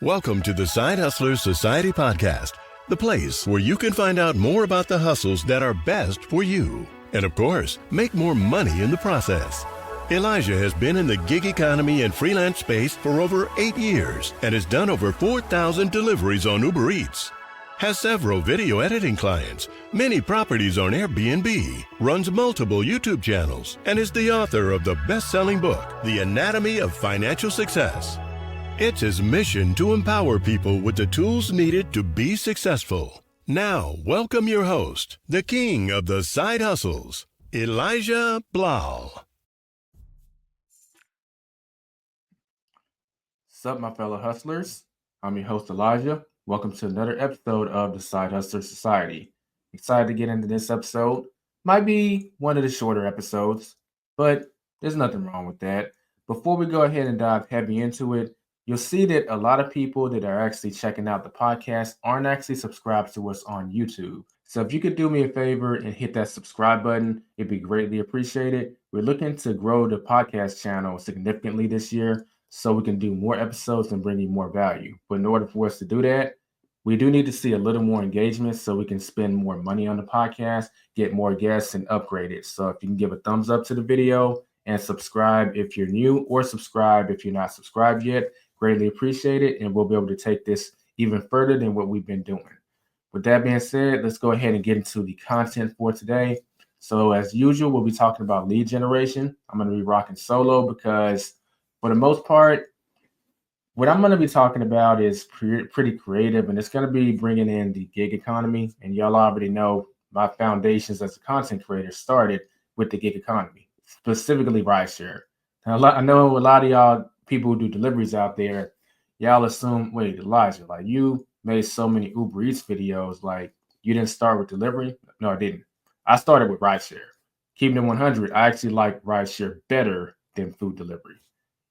Welcome to the Side Hustlers Society podcast, the place where you can find out more about the hustles that are best for you. And of course, make more money in the process. Elijah has been in the gig economy and freelance space for over 8 years and has done over 4,000 deliveries on Uber Eats. Has several video editing clients, many properties on Airbnb, runs multiple YouTube channels, and is the author of the best-selling book, The Anatomy of Financial Success. It's his mission to empower people with the tools needed to be successful. Now, welcome your host, the king of the side hustles, Elijah Bilel. What's up, my fellow hustlers? I'm your host, Elijah. Welcome to another episode of the Side Hustler Society. Excited to get into this episode. Might be one of the shorter episodes, but there's nothing wrong with that. Before we go ahead and dive heavy into it, you'll see that a lot of people that are actually checking out the podcast aren't actually subscribed to us on YouTube. So if you could do me a favor and hit that subscribe button, it'd be greatly appreciated. We're looking to grow the podcast channel significantly this year so we can do more episodes and bring you more value. But in order for us to do that, we do need to see a little more engagement so we can spend more money on the podcast, get more guests, and upgrade it. So if you can give a thumbs up to the video and subscribe if you're new, or subscribe if you're not subscribed yet, greatly appreciate it, and we'll be able to take this even further than what we've been doing. With that being said, let's go ahead and get into the content for today. So as usual, we'll be talking about lead generation. I'm going to be rocking solo because for the most part, what I'm going to be talking about is pretty creative, and it's going to be bringing in the gig economy. And y'all already know my foundations as a content creator started with the gig economy, specifically rideshare. Now, I know a lot of y'all people who do deliveries out there, y'all assume, wait, Elijah, like you made so many Uber Eats videos, like you didn't start with delivery? No, I didn't. I started with rideshare. Keeping it 100, I actually like rideshare better than food delivery.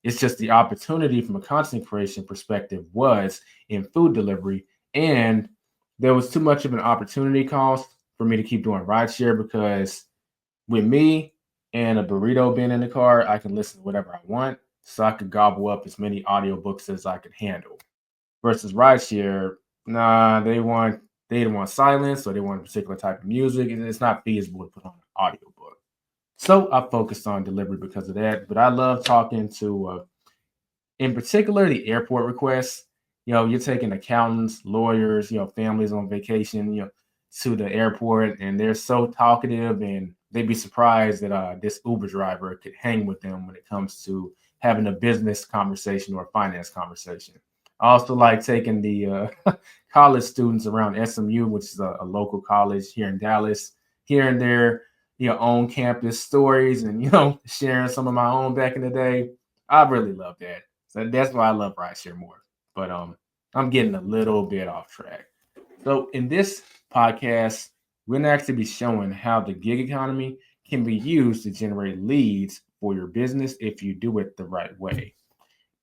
It's just the opportunity from a content creation perspective was in food delivery, and there was too much of an opportunity cost for me to keep doing rideshare because with me and a burrito being in the car, I can listen to whatever I want. So I could gobble up as many audiobooks as I could handle. Versus rideshare, nah, they didn't want silence, or they want a particular type of music, and it's not feasible to put on an audiobook. So I focused on delivery because of that. But I love talking to, in particular, the airport requests. You're taking accountants, lawyers, families on vacation, to the airport, and they're so talkative, and they'd be surprised that this Uber driver could hang with them when it comes to having a business conversation or a finance conversation. I also like taking the college students around SMU, which is a local college here in Dallas, hearing their own campus stories and sharing some of my own back in the day. I really love that. So that's why I love rideshare more. But I'm getting a little bit off track. So in this podcast, we're going to actually be showing how the gig economy can be used to generate leads for your business if you do it the right way.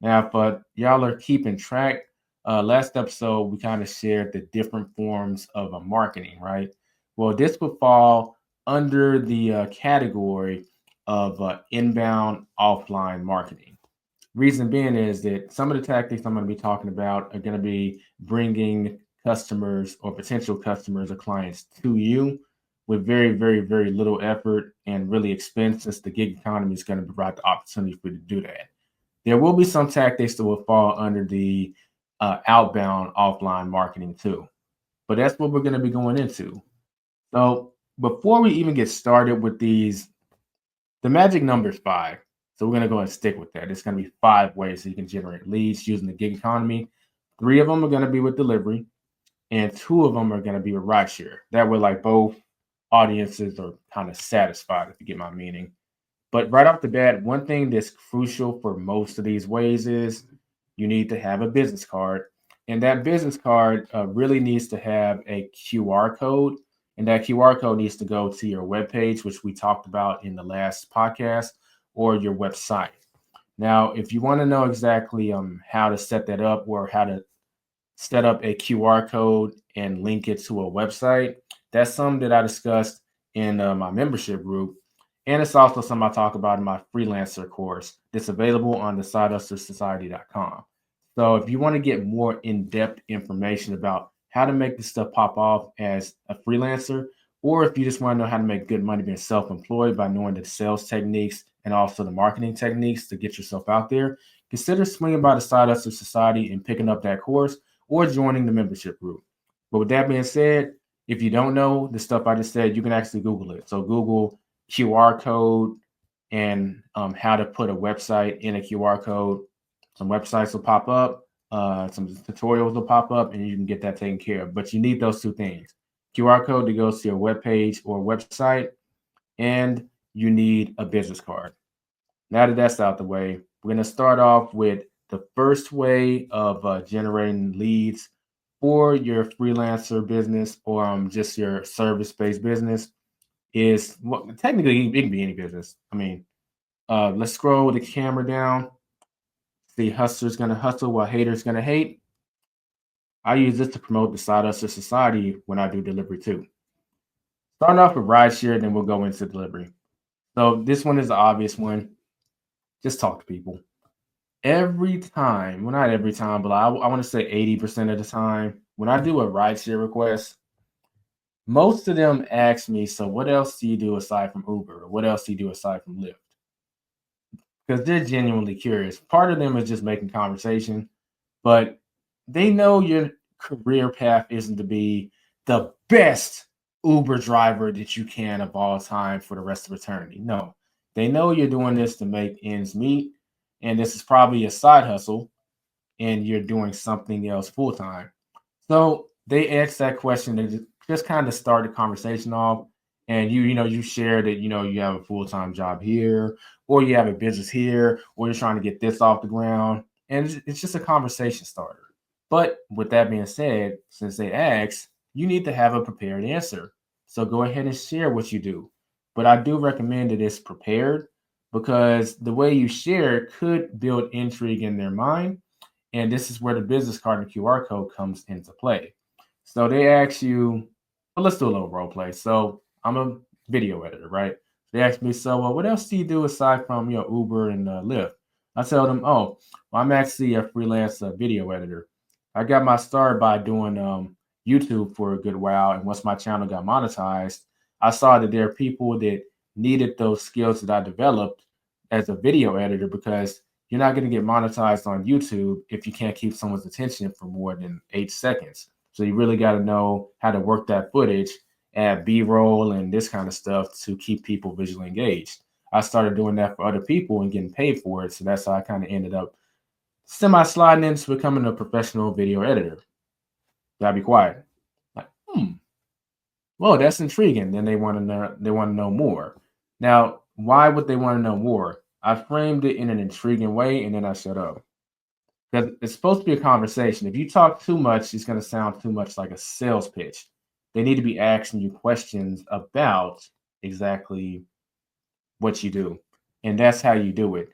Now, if y'all are keeping track, last episode, we kind of shared the different forms of marketing, right? Well, this would fall under the category of inbound offline marketing. Reason being is that some of the tactics I'm going to be talking about are going to be bringing customers or potential customers or clients to you with very, very, very little effort and really expense, since the gig economy is going to provide the opportunity for you to do that. There will be some tactics that will fall under the outbound offline marketing too. But that's what we're going to be going into. So before we even get started with these, the magic number is 5. So we're going to go and stick with that. It's going to be 5 ways that you can generate leads using the gig economy. 3 of them are going to be with delivery, and 2 of them are going to be with rideshare. That way, like, both audiences are kind of satisfied, if you get my meaning. But right off the bat, one thing that's crucial for most of these ways is you need to have a business card. And that business card really needs to have a QR code. And that QR code needs to go to your webpage, which we talked about in the last podcast, or your website. Now, if you want to know exactly how to set that up, or how to set up a QR code and link it to a website, that's something that I discussed in my membership group. And it's also something I talk about in my Freelancer course that's available on the sidehustlersociety.com. So if you want to get more in-depth information about how to make this stuff pop off as a freelancer, or if you just want to know how to make good money being self-employed by knowing the sales techniques and also the marketing techniques to get yourself out there, consider swinging by the Side Hustle Society and picking up that course or joining the membership group. But with that being said, if you don't know the stuff I just said, you can actually Google it. So Google QR code and how to put a website in a QR code. Some websites will pop up, some tutorials will pop up, and you can get that taken care of. But you need those two things: QR code to go to your web page or website, and you need a business card. Now that that's out the way, we're going to start off with the first way of generating leads for your freelancer business or just your service-based business is, well, technically it can be any business. I mean, let's scroll the camera down. See, hustler's gonna hustle while haters gonna hate. I use this to promote the Side Hustle Society when I do delivery too. Starting off with rideshare, then we'll go into delivery. So this one is the obvious one. Just talk to people. Every time, well, not every time, but I want to say 80% of the time, when I do a rideshare request, most of them ask me, so what else do you do aside from Uber? Or what else do you do aside from Lyft? Because they're genuinely curious. Part of them is just making conversation, but they know your career path isn't to be the best Uber driver that you can of all time for the rest of eternity. No, they know you're doing this to make ends meet, and this is probably a side hustle, and you're doing something else full time. So they ask that question to just kind of start the conversation off. And you share that you have a full time job here, or you have a business here, or you're trying to get this off the ground, and it's just a conversation starter. But with that being said, since they ask, you need to have a prepared answer. So go ahead and share what you do. But I do recommend that it's prepared because the way you share it could build intrigue in their mind. And this is where the business card and QR code comes into play. So they ask you, well, let's do a little role play. So I'm a video editor, right? They ask me, so what else do you do aside from Uber and Lyft? I tell them, oh, well, I'm actually a freelance video editor. I got my start by doing YouTube for a good while, and once my channel got monetized, I saw that there are people that needed those skills that I developed as a video editor because you're not going to get monetized on YouTube if you can't keep someone's attention for more than 8 seconds. So you really got to know how to work that footage, add B-roll and this kind of stuff to keep people visually engaged. I started doing that for other people and getting paid for it. So that's how I kind of ended up semi-sliding into becoming a professional video editor. Gotta be quiet. Like, well, that's intriguing. Then they want to know more. Now, why would they want to know more? I framed it in an intriguing way and then I shut up. Because it's supposed to be a conversation. If you talk too much, it's going to sound too much like a sales pitch. They need to be asking you questions about exactly what you do. And that's how you do it.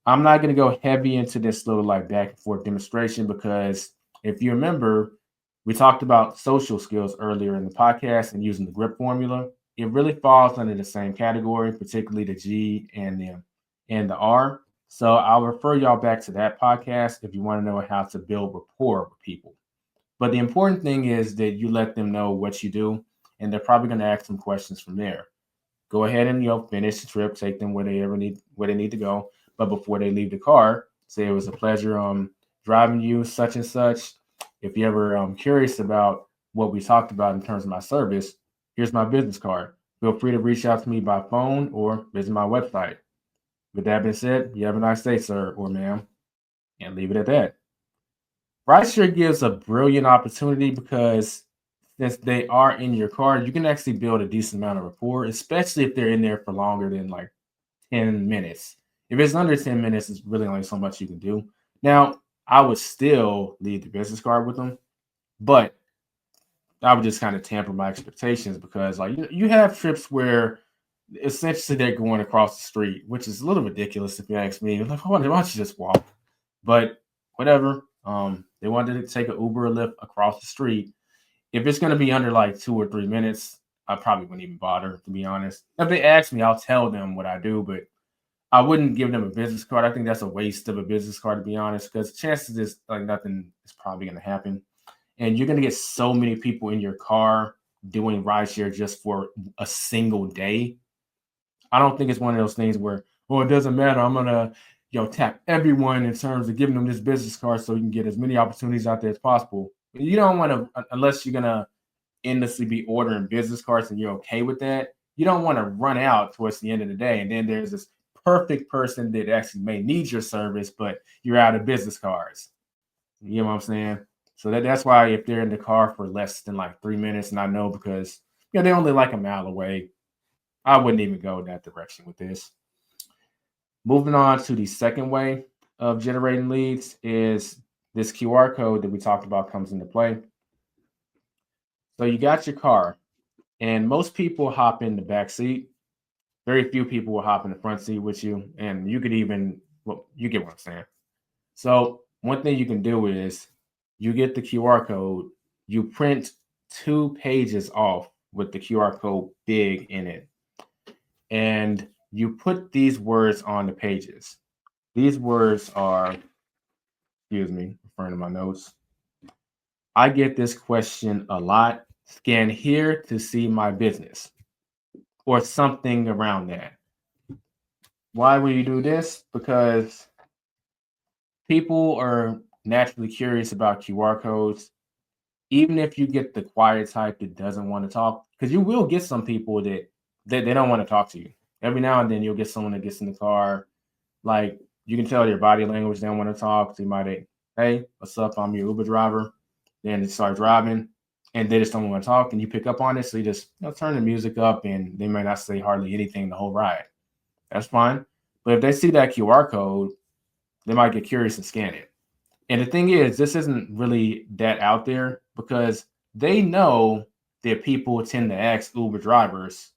I'm not going to go heavy into this little like back and forth demonstration because if you remember, we talked about social skills earlier in the podcast and using the grip formula. It really falls under the same category, particularly the G and the R. So I'll refer y'all back to that podcast if you want to know how to build rapport with people. But the important thing is that you let them know what you do, and they're probably going to ask some questions from there. Go ahead and finish the trip, take them where they need to go. But before they leave the car, say it was a pleasure driving you such and such. If you're ever curious about what we talked about in terms of my service, here's my business card. Feel free to reach out to me by phone or visit my website. With that being said, you have a nice day, sir or ma'am, and leave it at that. Rideshare gives a brilliant opportunity because since they are in your car, you can actually build a decent amount of rapport, especially if they're in there for longer than like 10 minutes. If it's under 10 minutes, it's really only so much you can do. Now, I would still leave the business card with them, but I would just kind of tamper my expectations because like you have trips where essentially they're going across the street, which is a little ridiculous if you ask me. Like, why don't you just walk? But whatever. They wanted to take an Uber or Lyft across the street. If it's going to be under like 2 or 3 minutes, I probably wouldn't even bother, to be honest. If they ask me, I'll tell them what I do, but I wouldn't give them a business card. I think that's a waste of a business card, to be honest, because chances is like nothing is probably going to happen. And you're going to get so many people in your car doing rideshare just for a single day. I don't think it's one of those things where, oh, it doesn't matter. I'm going to, tap everyone in terms of giving them this business card so you can get as many opportunities out there as possible. You don't want to, unless you're going to endlessly be ordering business cards and you're okay with that, you don't want to run out towards the end of the day. And then there's this perfect person that actually may need your service, but you're out of business cards. You know what I'm saying? So that's why if they're in the car for less than like 3 minutes, and I know because they're only like a mile away, I wouldn't even go that direction with this. Moving on to the second way of generating leads is this QR code that we talked about comes into play. So you got your car, and most people hop in the back seat. Very few people will hop in the front seat with you, and you could even, well, you get what I'm saying. So one thing you can do is you get the QR code, you print 2 pages off with the QR code big in it, and you put these words on the pages. These words are, excuse me, referring to my notes. I get this question a lot. Scan here to see my business, or something around that. Why would you do this? Because people are naturally curious about QR codes. Even if you get the quiet type that doesn't want to talk, because you will get some people that they don't want to talk to you. Every now and then you'll get someone that gets in the car, like you can tell their body language, they don't want to talk. So you might, hey, what's up? I'm your Uber driver. Then they start driving and they just don't want to talk, and you pick up on it. So you just turn the music up and they may not say hardly anything the whole ride. That's fine. But if they see that QR code, they might get curious and scan it. And the thing is, this isn't really that out there because they know that people tend to ask Uber drivers,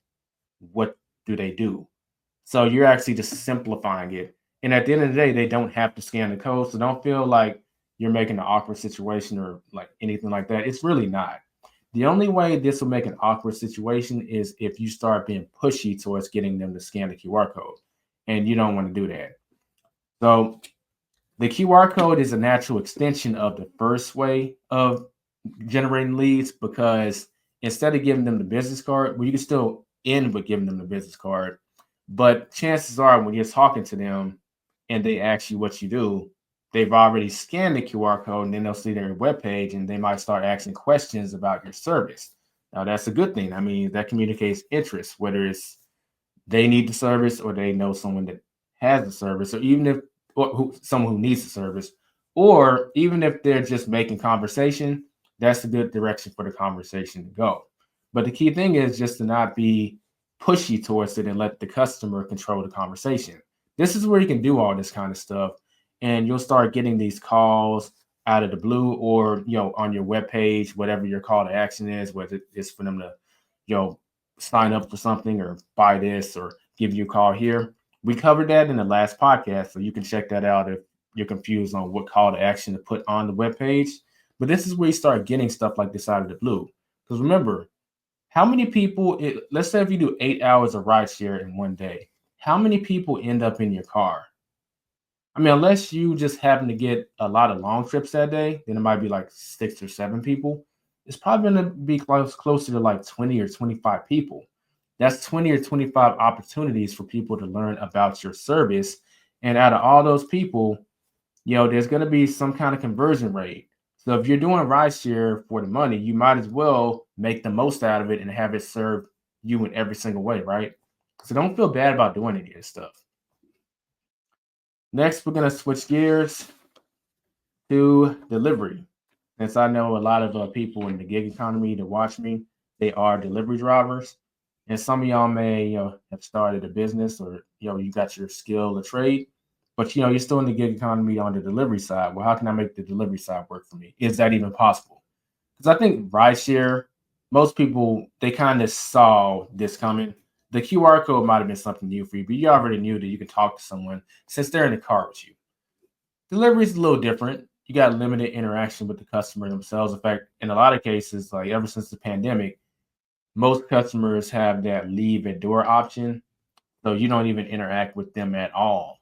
what do they do? So you're actually just simplifying it. And at the end of the day, they don't have to scan the code. So don't feel like you're making an awkward situation or like anything like that. It's really not. The only way this will make an awkward situation is if you start being pushy towards getting them to scan the QR code. And you don't want to do that. So the QR code is a natural extension of the first way of generating leads, because instead of giving them the business card, well, you can still end with giving them the business card. But chances are when you're talking to them and they ask you what you do, they've already scanned the QR code, and then they'll see their webpage and they might start asking questions about your service. Now, that's a good thing. I mean, that communicates interest, whether it's they need the service or they know someone that has the service, or even if someone who needs the service, or even if they're just making conversation, that's a good direction for the conversation to go. But the key thing is just to not be pushy towards it and let the customer control the conversation. This is where you can do all this kind of stuff, and you'll start getting these calls out of the blue, or on your webpage, whatever your call to action is, whether it's for them to sign up for something or buy this or give you a call here. We covered that in the last podcast, so you can check that out if you're confused on what call to action to put on the webpage. But this is where you start getting stuff like this out of the blue. Because remember, how many people, let's say if you do 8 hours of rideshare in one day, how many people end up in your car? I mean, unless you just happen to get a lot of long trips that day, then it might be like 6 or 7 people. It's probably going to be closer to like 20 or 25 people. That's 20 or 25 opportunities for people to learn about your service. And out of all those people, there's going to be some kind of conversion rate. So if you're doing rideshare for the money, you might as well make the most out of it and have it serve you in every single way, right? So don't feel bad about doing any of this stuff. Next, we're going to switch gears to delivery. Since I know a lot of people in the gig economy that watch me, they are delivery drivers. And some of y'all may have started a business, or you got your skill or trade, but you're still in the gig economy on the delivery side. Well, how can I make the delivery side work for me? Is that even possible? Because I think rideshare, most people, they kind of saw this coming. The QR code might have been something new for you, but you already knew that you could talk to someone since they're in the car with you. Delivery is a little different. You got limited interaction with the customer themselves. In fact, in a lot of cases, like ever since the pandemic, most customers have that leave at door option. So you don't even interact with them at all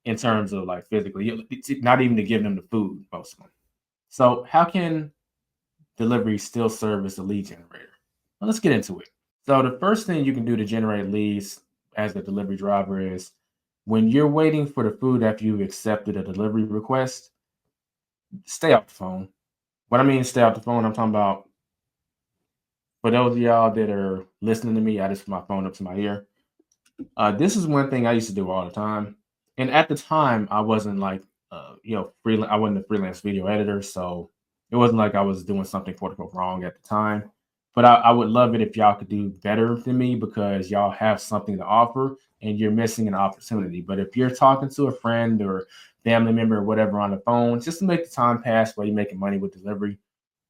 in terms of like physically, it's not even to give them the food, most of them. So how can delivery still serve as a lead generator? Well, let's get into it. So the first thing you can do to generate leads as a delivery driver is when you're waiting for the food after you've accepted a delivery request, stay off the phone. What I mean, stay off the phone, I'm talking about for those of y'all that are listening to me, I just put my phone up to my ear. This is one thing I used to do all the time. And at the time, I wasn't like, I wasn't a freelance video editor. So it wasn't like I was doing something quote unquote wrong at the time. But I would love it if y'all could do better than me because y'all have something to offer and you're missing an opportunity. But if you're talking to a friend or family member or whatever on the phone, just to make the time pass while you're making money with delivery,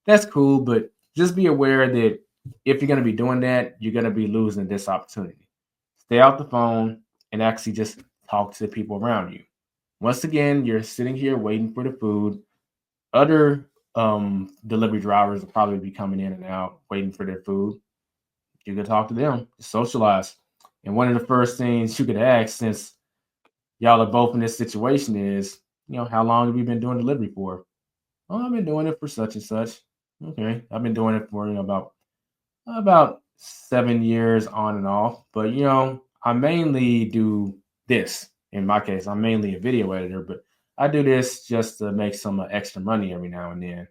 that's cool. But just be aware that if you're going to be doing that, you're going to be losing this opportunity. Stay off the phone and actually just talk to the people around you. Once again, you're sitting here waiting for the food. Other delivery drivers will probably be coming in and out waiting for their food. You can talk to them, socialize. And one of the first things you could ask, since y'all are both in this situation, is, how long have you been doing delivery for? Oh, I've been doing it for such and such. Okay, I've been doing it for about 7 years on and off. But I mainly do this. In my case, I'm mainly a video editor, but I do this just to make some extra money every now and then.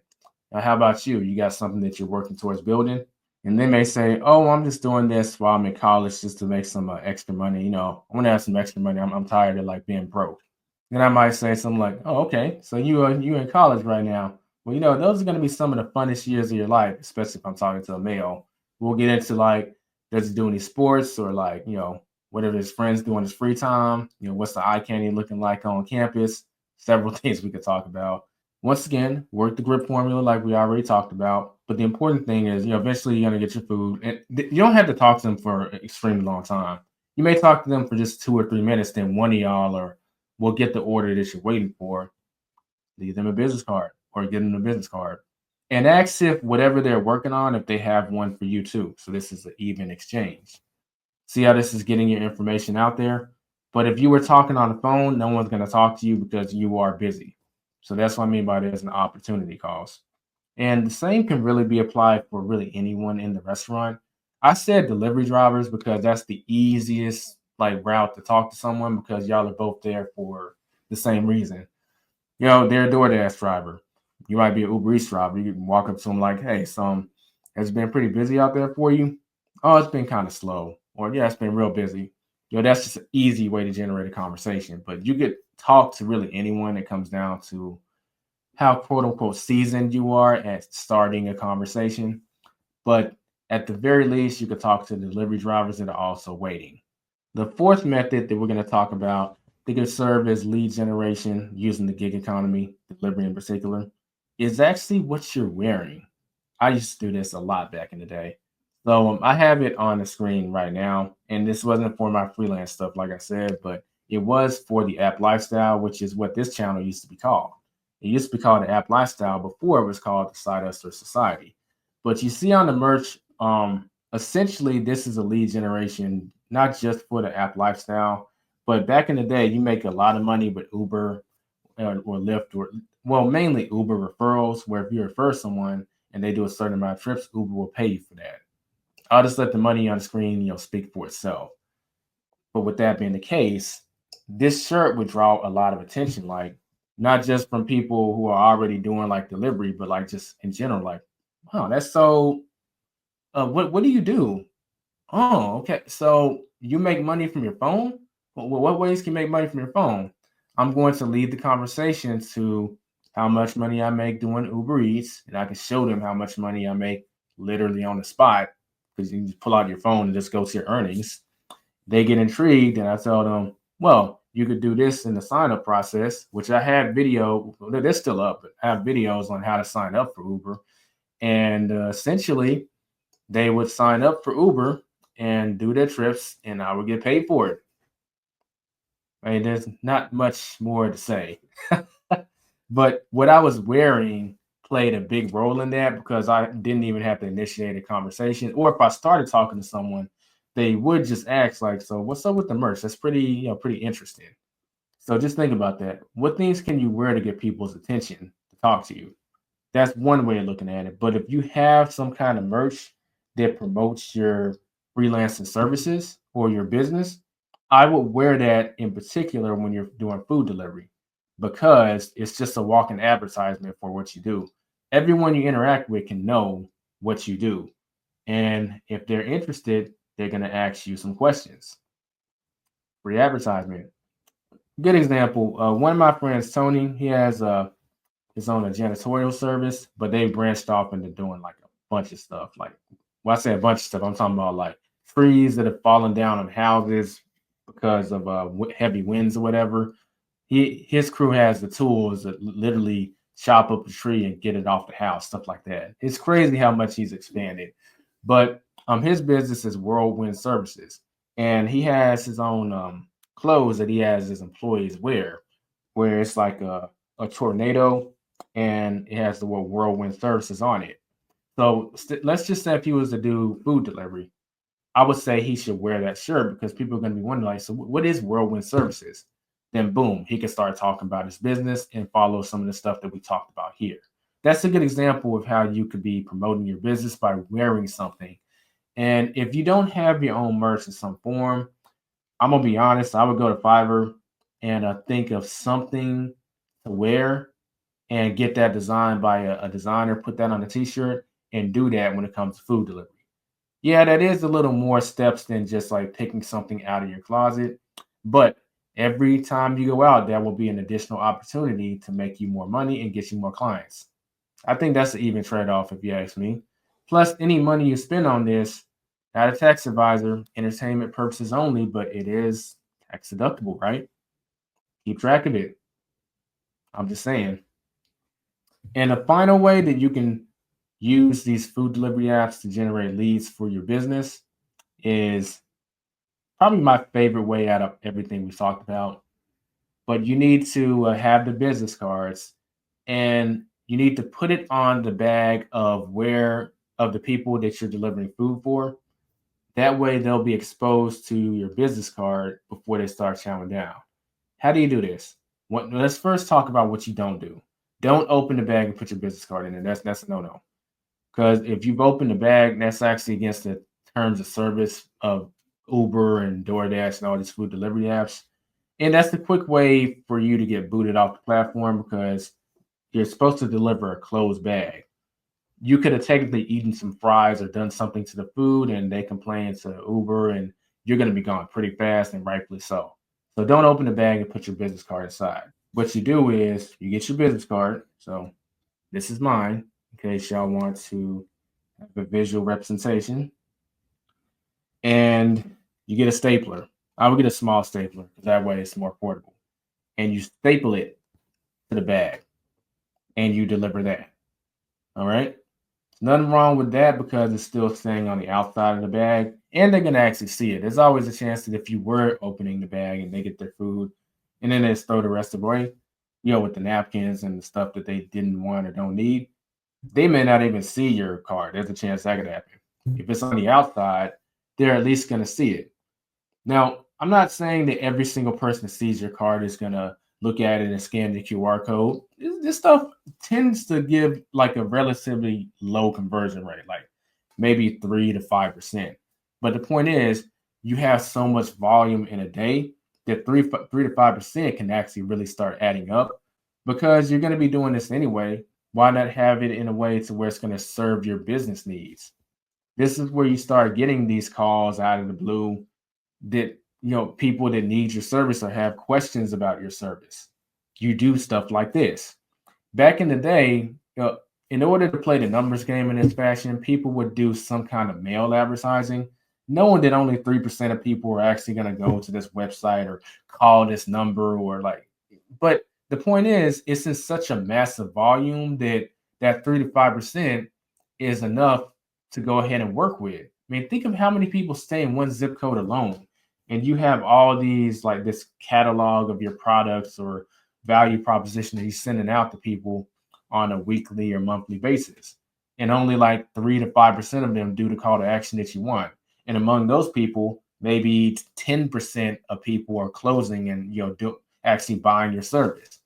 Now, how about you? You got something that you're working towards building? And they may say, "Oh, I'm just doing this while I'm in college just to make some extra money. I want to have some extra money. I'm tired of like being broke." And I might say something like, "Oh, okay. So you in college right now? Well, those are going to be some of the funnest years of your life, especially if I'm talking to a male. We'll get into like, does he do any sports or like, whatever his friends do in his free time? What's the eye candy looking like on campus? Several things we could talk about. Once again, work the grip formula like we already talked about. But the important thing is, eventually you're going to get your food. And you don't have to talk to them for an extremely long time. You may talk to them for just 2 or 3 minutes, then one of y'all will get the order that you're waiting for. Leave them a business card or give them a business card. And ask if whatever they're working on, if they have one for you too. So this is an even exchange. See how this is getting your information out there? But if you were talking on the phone, no one's going to talk to you because you are busy. So that's what I mean by there's an opportunity cost. And the same can really be applied for really anyone in the restaurant. I said delivery drivers because that's the easiest like route to talk to someone because y'all are both there for the same reason. They're a DoorDash driver. You might be an Uber Eats driver. You can walk up to them like, "Hey, has it been pretty busy out there for you?" "Oh, it's been kind of slow." Or, "Yeah, it's been real busy." That's just an easy way to generate a conversation. But you could talk to really anyone. It comes down to how quote unquote seasoned you are at starting a conversation. But at the very least, you could talk to delivery drivers that are also waiting. The fourth method that we're going to talk about that could serve as lead generation using the gig economy, delivery in particular, is actually what you're wearing. I used to do this a lot back in the day. So I have it on the screen right now. And this wasn't for my freelance stuff, like I said, but it was for the app lifestyle, which is what this channel used to be called. It used to be called the app lifestyle before it was called the Side Hustler Society. But you see on the merch, essentially this is a lead generation, not just for the app lifestyle, but back in the day, you make a lot of money with Uber or Lyft mainly Uber referrals, where if you refer someone and they do a certain amount of trips, Uber will pay you for that. I'll just let the money on the screen, speak for itself. But with that being the case, this shirt would draw a lot of attention, like not just from people who are already doing like delivery, but like just in general, like, "Wow, that's so. What do you do? Oh, okay. So you make money from your phone? Well, what ways can you make money from your phone?" I'm going to lead the conversation to how much money I make doing Uber Eats, and I can show them how much money I make literally on the spot because you can just pull out your phone and just go to your earnings. They get intrigued, and I tell them, "Well, you could do this in the sign up process," which I have video. They're still up, but I have videos on how to sign up for Uber. And essentially, they would sign up for Uber and do their trips, and I would get paid for it. I mean, there's not much more to say. But what I was wearing played a big role in that because I didn't even have to initiate a conversation. Or if I started talking to someone, they would just ask like, so what's up with the merch? That's pretty, pretty interesting. So just think about that. What things can you wear to get people's attention to talk to you? That's one way of looking at it. But if you have some kind of merch that promotes your freelancing services or your business, I would wear that in particular when you're doing food delivery because it's just a walking advertisement for what you do. Everyone you interact with can know what you do. And if they're interested, they're going to ask you some questions. Free advertisement. Good example. One of my friends, Tony, he has his own janitorial service, but they branched off into doing like a bunch of stuff. Like, when I say a bunch of stuff, I'm talking about like trees that have fallen down on houses because of heavy winds or whatever. His crew has the tools that literally chop up a tree and get it off the house, stuff like that. It's crazy how much he's expanded. But his business is Whirlwind Services, and he has his own clothes that he has his employees wear, where it's like a tornado and it has the word Whirlwind Services on it. So let's just say if he was to do food delivery, I would say he should wear that shirt because people are going to be wondering, like, so what is Whirlwind Services? Then boom, he can start talking about his business and follow some of the stuff that we talked about here. That's a good example of how you could be promoting your business by wearing something. And if you don't have your own merch in some form, I'm gonna be honest, I would go to Fiverr and think of something to wear and get that designed by a designer, put that on a t-shirt, and do that when it comes to food delivery. Yeah, that is a little more steps than just like picking something out of your closet. But every time you go out, that will be an additional opportunity to make you more money and get you more clients. I think that's an even trade-off if you ask me. Plus, any money you spend on this, not a tax advisor, entertainment purposes only, but it is tax deductible, right? Keep track of it. I'm just saying. And the final way that you can use these food delivery apps to generate leads for your business is probably my favorite way out of everything we talked about. But you need to have the business cards and you need to put it on the bag of the people that you're delivering food for. That way they'll be exposed to your business card before they start chowing down. How do you do this? Let's first talk about what you don't do. Don't open the bag and put your business card in there. That's a no-no. Because if you've opened the bag, that's actually against the terms of service of Uber and DoorDash and all these food delivery apps. And that's the quick way for you to get booted off the platform because you're supposed to deliver a closed bag. You could have technically eaten some fries or done something to the food and they complain to Uber and you're going to be gone pretty fast and rightfully so. So don't open the bag and put your business card aside. What you do is you get your business card. So this is mine in case y'all want to have a visual representation. And you get a stapler. I would get a small stapler because that way it's more portable. And you staple it to the bag and you deliver that. All right. There's nothing wrong with that because it's still staying on the outside of the bag and they're going to actually see it. There's always a chance that if you were opening the bag and they get their food and then they just throw the rest away, with the napkins and the stuff that they didn't want or don't need, they may not even see your card. There's a chance that could happen. If it's on the outside, they're at least going to see it. Now, I'm not saying that every single person that sees your card is going to look at it and scan the QR code. This stuff tends to give like a relatively low conversion rate, like maybe 3 to 5%. But the point is, you have so much volume in a day that 3 to 5% can actually really start adding up because you're going to be doing this anyway. Why not have it in a way to where it's going to serve your business needs? This is where you start getting these calls out of the blue that people that need your service or have questions about your service. You do stuff like this. Back in the day, in order to play the numbers game in this fashion, people would do some kind of mail advertising, knowing that only 3% of people are actually going to go to this website or call this number but the point is, it's in such a massive volume that 3 to 5% is enough to go ahead and work with. I mean, think of how many people stay in one zip code alone. And you have all these, like this catalog of your products or value proposition that you're sending out to people on a weekly or monthly basis. And only like 3 to 5% of them do the call to action that you want. And among those people, maybe 10% of people are closing and actually buying your service.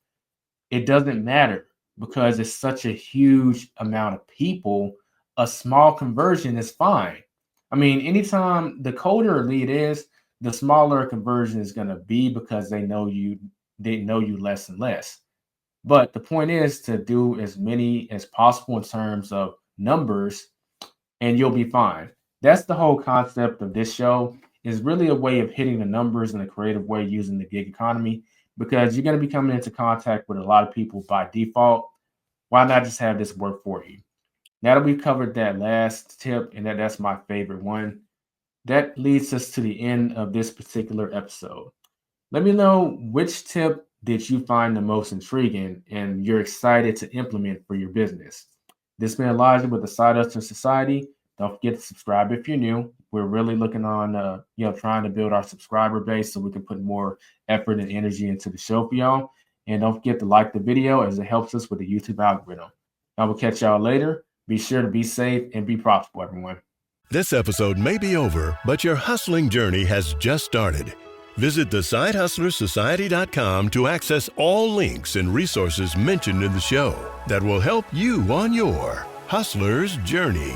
It doesn't matter because it's such a huge amount of people. A small conversion is fine. I mean, anytime the colder a lead is, the smaller a conversion is going to be because they know you less and less. But the point is to do as many as possible in terms of numbers, and you'll be fine. That's the whole concept of this show, is really a way of hitting the numbers in a creative way using the gig economy, because you're going to be coming into contact with a lot of people by default. Why not just have this work for you? Now that we've covered that last tip, and that's my favorite one, that leads us to the end of this particular episode. Let me know which tip did you find the most intriguing and you're excited to implement for your business. This has been Elijah with the Side Hustler Society. Don't forget to subscribe if you're new. We're really looking on, trying to build our subscriber base so we can put more effort and energy into the show for y'all. And don't forget to like the video as it helps us with the YouTube algorithm. I will catch y'all later. Be sure to be safe and be profitable, everyone. This episode may be over, but your hustling journey has just started. Visit thesidehustlersociety.com to access all links and resources mentioned in the show that will help you on your hustler's journey.